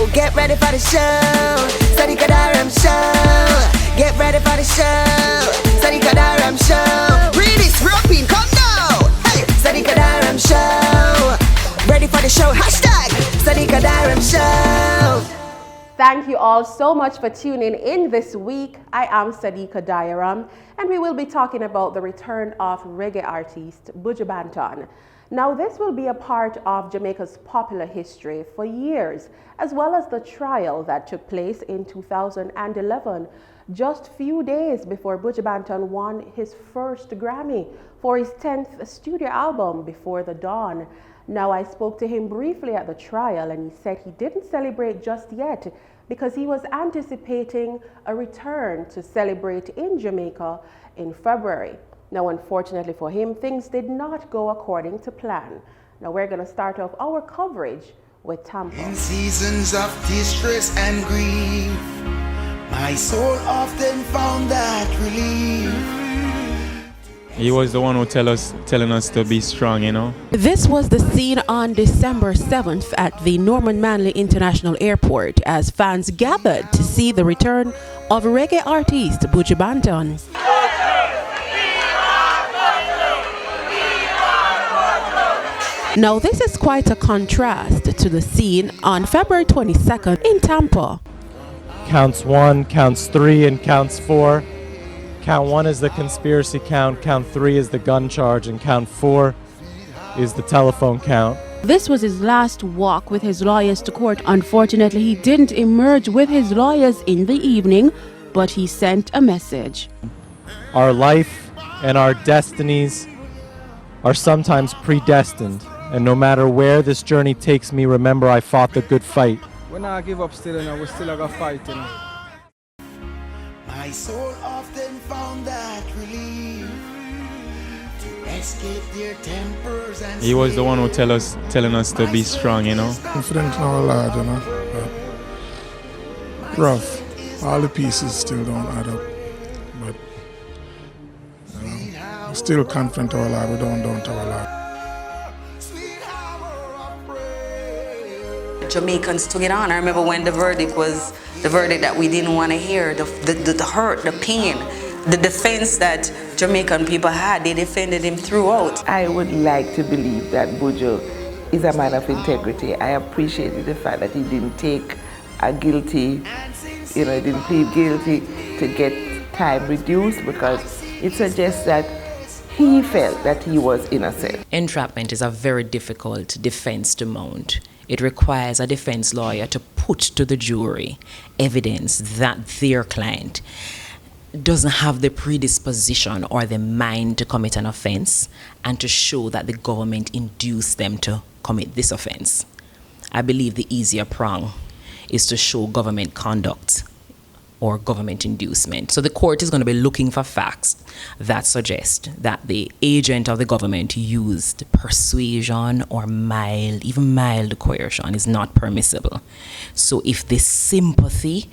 Get ready for the show. Sadiqa Daram show. Get ready for the show. Sadiqa Daram show. Read this, rapping, come now. Hey, Sadiqa Daram show. Ready for the show. Hashtag Sadiqa Daram show. Thank you all so much for tuning in this week. I am Sadiqa Daram, and we will be talking about the return of reggae artist Buju Banton. Now, this will be a part of Jamaica's popular history for years, as well as the trial that took place in 2011, just few days before Buju Banton won his first Grammy for his 10th studio album, Before the Dawn. Now, I spoke to him briefly at the trial, and he said he didn't celebrate just yet because he was anticipating a return to celebrate in Jamaica in February. Now, unfortunately for him, things did not go according to plan. Now, we're going to start off our coverage with Tampa. In seasons of distress and grief, my soul often found that relief. He was the one who telling us to be strong, you know. This was the scene on December 7th at the Norman Manley International Airport as fans gathered to see the return of reggae artist Buju Banton. Now, this is quite a contrast to the scene on February 22nd in Tampa. Counts 1, counts 3, and counts 4. Count 1 is the conspiracy count, count 3 is the gun charge, and count 4 is the telephone count. This was his last walk with his lawyers to court. Unfortunately, he didn't emerge with his lawyers in the evening, but he sent a message. Our life and our destinies are sometimes predestined, and no matter where this journey takes me, remember I fought the good fight. When I give up still, we still have a fight, My soul often found that relief to escape their tempers and He was the one who telling us to be strong, you know. Confident in our Lord, you know. Rough. All the pieces still don't add up. But we're still confident in our Lord. We don't doubt our Lord. Jamaicans took it on. I remember when the verdict was the verdict that we didn't want to hear, the hurt, the pain, the defense that Jamaican people had. They defended him throughout. I would like to believe that Buju is a man of integrity. I appreciated the fact that he didn't take a guilty, he didn't plead guilty to get time reduced, because it suggests that he felt that he was innocent. Entrapment is a very difficult defense to mount. It requires a defense lawyer to put to the jury evidence that their client doesn't have the predisposition or the mind to commit an offense, and to show that the government induced them to commit this offense. I believe the easier prong is to show government conduct or government inducement. So the court is going to be looking for facts that suggest that the agent of the government used persuasion or even mild coercion is not permissible. So if the sympathy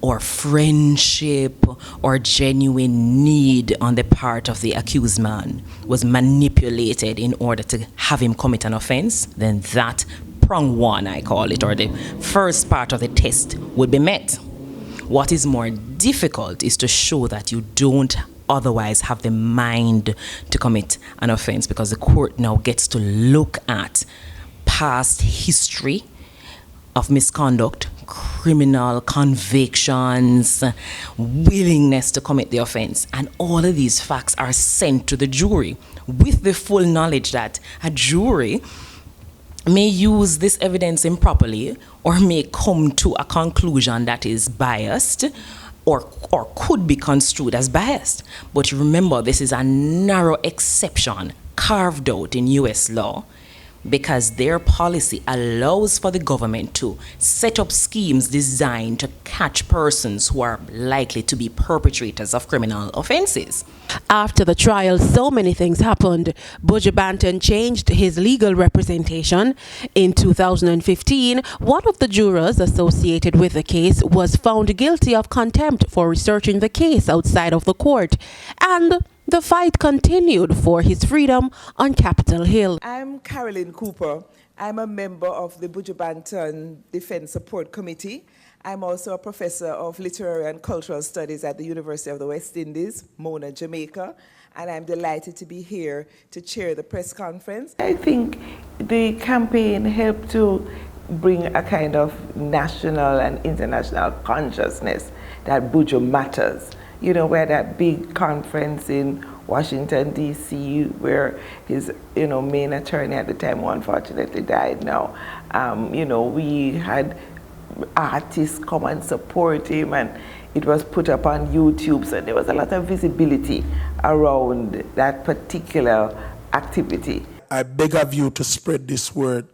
or friendship or genuine need on the part of the accused man was manipulated in order to have him commit an offense, then that prong 1, I call it, or the first part of the test would be met. What is more difficult is to show that you don't otherwise have the mind to commit an offense, because the court now gets to look at past history of misconduct, criminal convictions, willingness to commit the offense. And all of these facts are sent to the jury with the full knowledge that a jury may use this evidence improperly or may come to a conclusion that is biased or could be construed as biased. But remember, this is a narrow exception carved out in US law, because their policy allows for the government to set up schemes designed to catch persons who are likely to be perpetrators of criminal offenses. After the trial, so many things happened. Buju Banton changed his legal representation. In 2015, one of the jurors associated with the case was found guilty of contempt for researching the case outside of the court. And the fight continued for his freedom on Capitol Hill. I'm Carolyn Cooper, I'm a member of the Buju Banton Defense Support Committee. I'm also a professor of literary and cultural studies at the University of the West Indies, Mona, Jamaica, and I'm delighted to be here to chair the press conference. I think the campaign helped to bring a kind of national and international consciousness that Buju matters. You know, we had that big conference in Washington, D.C., where his, main attorney at the time, who unfortunately died now. We had artists come and support him, and it was put up on YouTube, so there was a lot of visibility around that particular activity. I beg of you to spread this word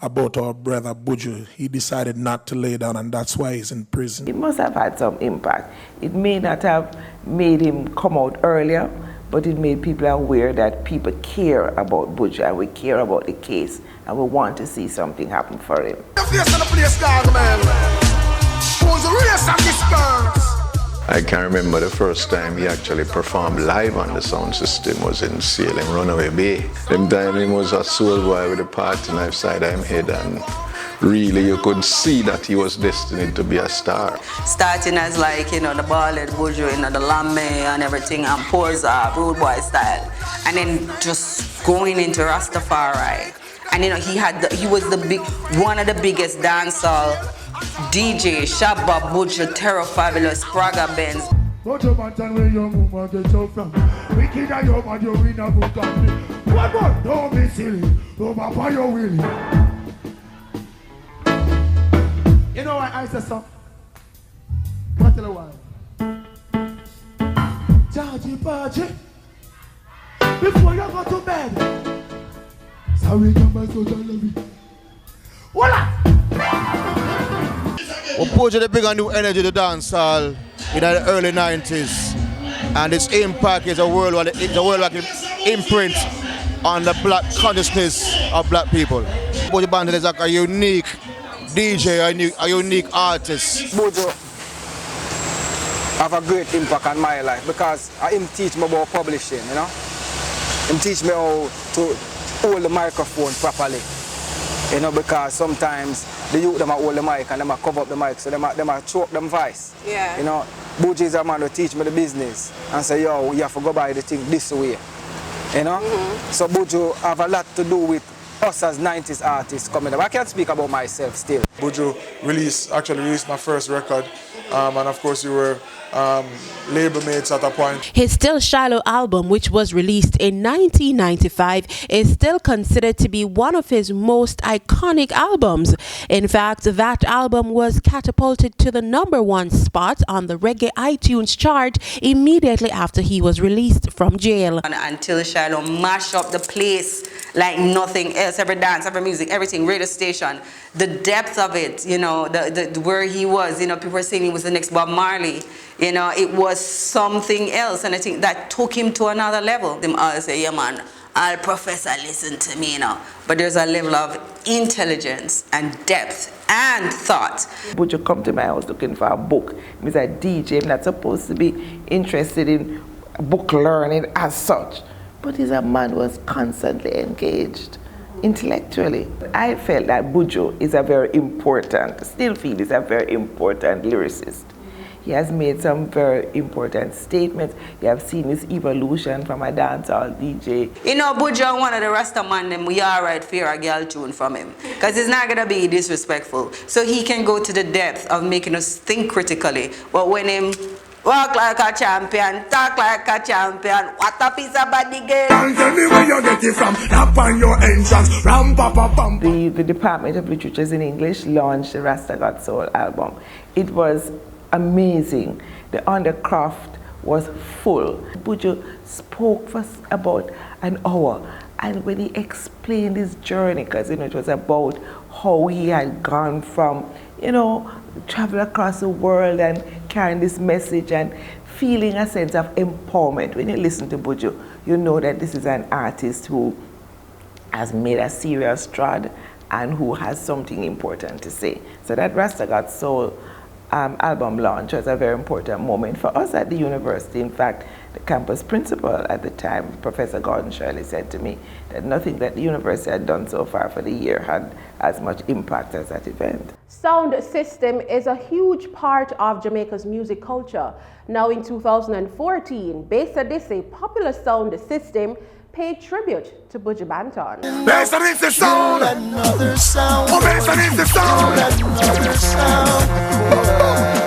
about our brother Buju. He decided not to lay down, and that's why he's in prison. It must have had some impact. It may not have made him come out earlier, but it made people aware that people care about Buju, and we care about the case, and we want to see something happen for him. I can remember the first time he actually performed live on the sound system was in Salem, Runaway Bay. Them time he was a soul boy with a party knife side of him head, and really you could see that he was destined to be a star. Starting as the ballad Buju, the Lambe and everything, and pose up, rude boy style. And then just going into Rastafari. And he was one of the biggest dancehall DJ, Shabba, Buju, Terror, Fabulous, Praga, Benz. Buju Banton, where your mama get you from? Wicked and your body, you in a book of me. What more? Don't be silly. Don't papa your willy. You know why I said so? What tell you why? Georgie Paji, before you go to bed. Sorry, come back to the voila! Well, Buju the big and new energy to dance hall in the early 90s, and its impact is a worldwide imprint on the black consciousness of black people. Buju Banton is like a unique DJ, a unique artist. Buju have a great impact on my life because him teach me about publishing, Him teach me how to hold the microphone properly. Because sometimes the youth them hold the mic and them cover up the mic, so them choke them voice. Yeah. Buju is a man who teach me the business and say, yo, you have to go by the thing this way. So Buju have a lot to do with us as 90s artists coming up. I can't speak about myself still. Buju actually released my first record, and of course you were label mates at a point. His Still Shallow album, which was released in 1995, is still considered to be one of his most iconic albums. In fact, that album was catapulted to the #1 spot on the reggae iTunes chart immediately after he was released from jail. Until Shallow mash up the place like nothing else, every dance, every music, everything, radio station, the depth of it, where he was, people were saying he was the next Bob Marley. It was something else, and I think that took him to another level. Them all say, yeah man, all professor listen to me, But there's a level of intelligence and depth and thought. Buju come to my house looking for a book. He's a DJ, I'm not supposed to be interested in book learning as such. But he's a man who was constantly engaged intellectually. I felt that Buju is a very important, still feel he's a very important lyricist. He has made some very important statements. You have seen his evolution from a dancehall DJ. Buju, one of the Rasta man, them we alright fear a girl tune from him. Because it's not gonna be disrespectful. So he can go to the depth of making us think critically. But when him walk like a champion, talk like a champion, what a piece of body girl. Tell me where you get it from, up on your entrance, ram pa pa pam. The Department of Literatures in English launched the Rasta God Soul album. It was amazing. The undercraft was full. Buju spoke for about an hour, and when he explained his journey, because it was about how he had gone from travel across the world and carrying this message and feeling a sense of empowerment. When you listen to Buju, you know that this is an artist who has made a serious stride and who has something important to say. So that Rasta God Soul album launch was a very important moment for us at the university. In fact, the campus principal at the time, Professor Gordon Shirley, said to me that nothing that the university had done so far for the year had as much impact as that event. Sound system is a huge part of Jamaica's music culture. Now in 2014, Besa Disse popular sound system paid tribute to Buju Banton. Besa Disse sound, another sound. Oh, Besa Disse sound, another sound.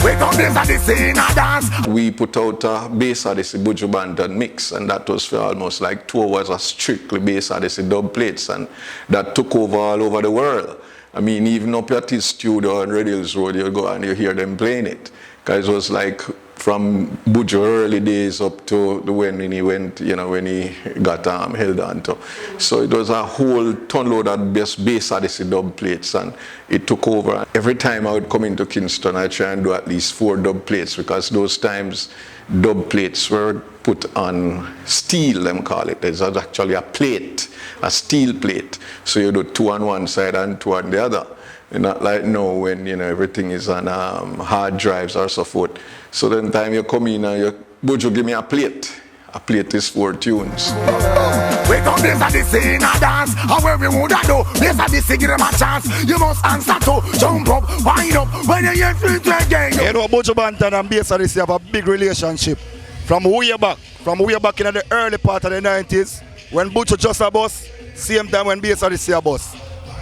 We come Besa Disse in a dance. We put out a Besa Disse Buju Banton mix, and that was for almost like 2 hours of strictly Besa Disse dub plates, and that took over all over the world. I mean, even up at his studio on Red Hills Road, you go and you hear them playing it. Because it was like from Buju early days up to when he went, you know, when he got held on to. So it was a whole ton load of Besa Disse dub plates, and it took over. Every time I would come into Kingston, I try and do at least 4 dub plates, because those times dub plates were put on steel, them call it. There's actually a plate, a steel plate. So you do 2 on one side and 2 on the other. And not like now when, you know, everything is on hard drives or so forth. So then time you come in and you, Buju, give me a plate. A plate is 4 tunes. We come Besa Disse in a dance, and where we woulda do, Besa Disse give them a chance. You must answer to, jump up, wind up, when you hear it again. You know, Buju Banton and Besa Disse have a big relationship. From way back in the early part of the 90s, when Buju just a boss, same time when Besa Disse a boss.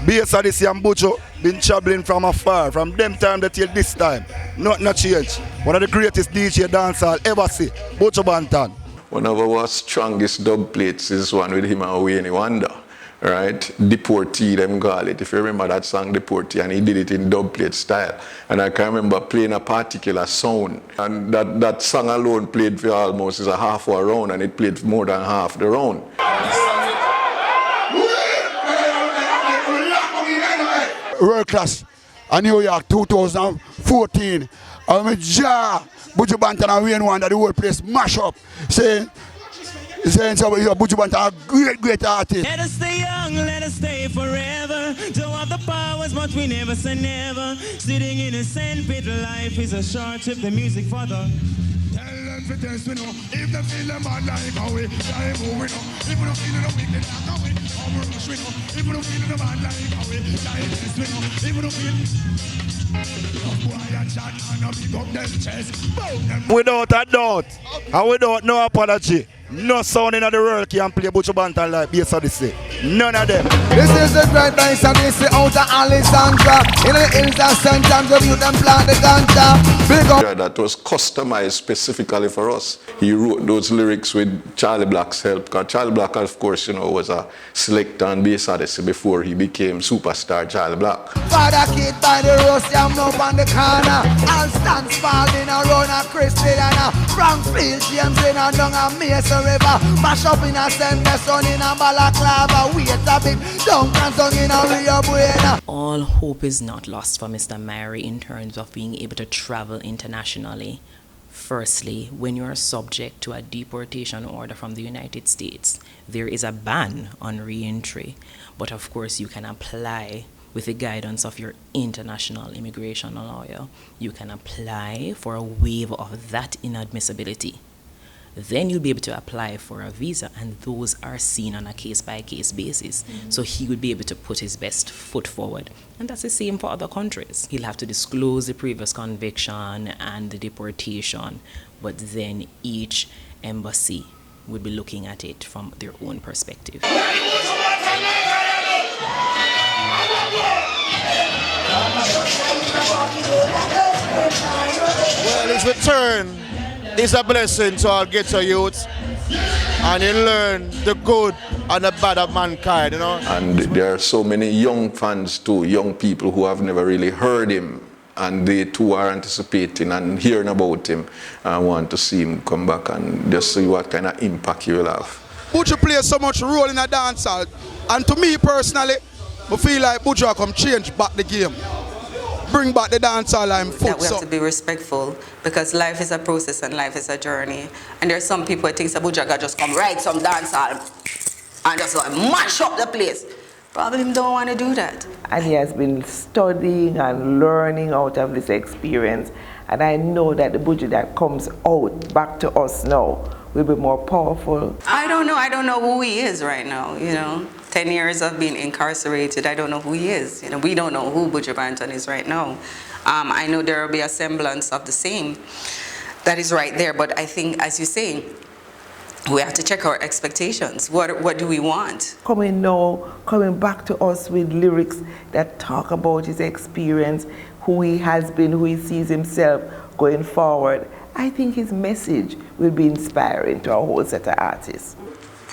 Besa Disse and Buju been traveling from afar, from them time till this time. Nothing change. One of the greatest DJ dancehall ever see, Buju Banton. One of our strongest dub plates is one with him and Wayne Wonder, right? Deportee, them call it. If you remember that song, Deportee, and he did it in dub plate style. And I can remember playing a particular sound. And that song alone played for almost is a half hour round, and it played for more than half the round. World Class in New York 2014. I'm a jar. Buju Banton and Wayne Wonder, the whole place mash up. Saying so Buju Banton a great artist. Let us stay young, let us stay forever. Don't have the powers, but we never say never. Sitting in a sandpit, life is a short trip. The music for the Tell them for test we know. If they feel them bad like how we die moving up. If we don't feel the wicked like how we rush we know. If we don't feel the bad like how we die test we know. If we don't feel Without a doubt, and without no apology, no sound in the world can play Buju Banton like Besa Disse. None of them. This is the great Besa Disse out of Alexandra. In the hills of St. John's, of you them plant the ganja. Big up. That was customized specifically for us. He wrote those lyrics with Charlie Black's help. Because Charlie Black, of course, you know, was a selector on Besa Disse before he became superstar Charlie Black. Father kid by the roast, I'm up on the corner. All stands falling around a Christy and a Frankfield, James in a down a Mesa River. Mash up in a Sende Sun in a Balaclava. Wait a bit, down and song in a Rio Buena. All hope is not lost for Mr. Myrie in terms of being able to travel internationally. Firstly, when you are subject to a deportation order from the United States, there is a ban on re-entry. But of course, you can apply with the guidance of your international immigration lawyer. You can apply for a waiver of that inadmissibility. Then you'll be able to apply for a visa, and those are seen on a case-by-case basis. So he would be able to put his best foot forward. And that's the same for other countries. He'll have to disclose the previous conviction and the deportation, but then each embassy would be looking at it from their own perspective. Well, his return is a blessing to our ghetto youth, and you learn the good and the bad of mankind, you know. And there are so many young fans too, young people who have never really heard him, and they too are anticipating and hearing about him and want to see him come back and just see what kind of impact he will have. Buju plays so much role in a dancehall, and to me personally, I feel like Buju come change back the game. Bring back the dancehall and foot. That we have to be respectful, because life is a process and life is a journey. And there's some people who think Buju just come write some dancehall and just like mash up the place. Probably don't want to do that. And he has been studying and learning out of this experience. And I know that the Buju that comes out back to us now will be more powerful. I don't know. I don't know who he is right now, you know. 10 years of being incarcerated, I don't know who he is. You know, we don't know who Buju Banton is right now. I know there will be a semblance of the same that is right there, but I think, as you say, we have to check our expectations. What do we want? Coming back to us with lyrics that talk about his experience, who he has been, who he sees himself going forward. I think his message will be inspiring to a whole set of artists.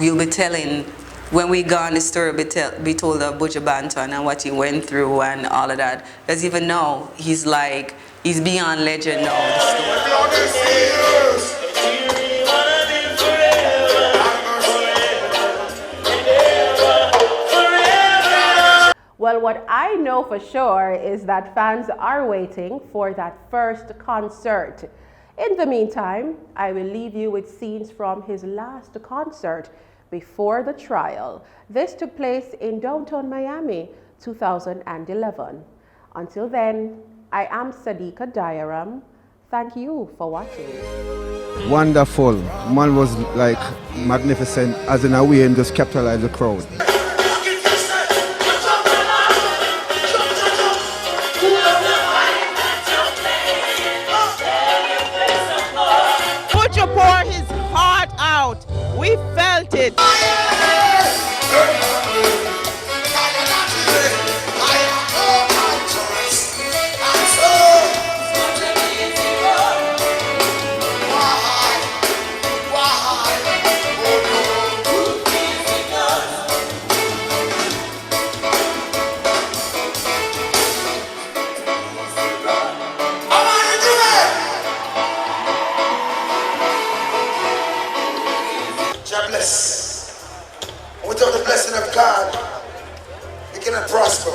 We'll be telling, when we go on the story, be told of Buju Banton and what he went through and all of that. Because even now, he's beyond legend now. Well, what I know for sure is that fans are waiting for that first concert. In the meantime, I will leave you with scenes from his last concert before the trial. This took place in downtown Miami, 2011. Until then, I am Sadiqa Diaram. Thank you for watching. Wonderful. Man was like magnificent, as in a way and just capitalized the crowd. Buju pour his heart out. We felt it. Without the blessing of God, we cannot prosper.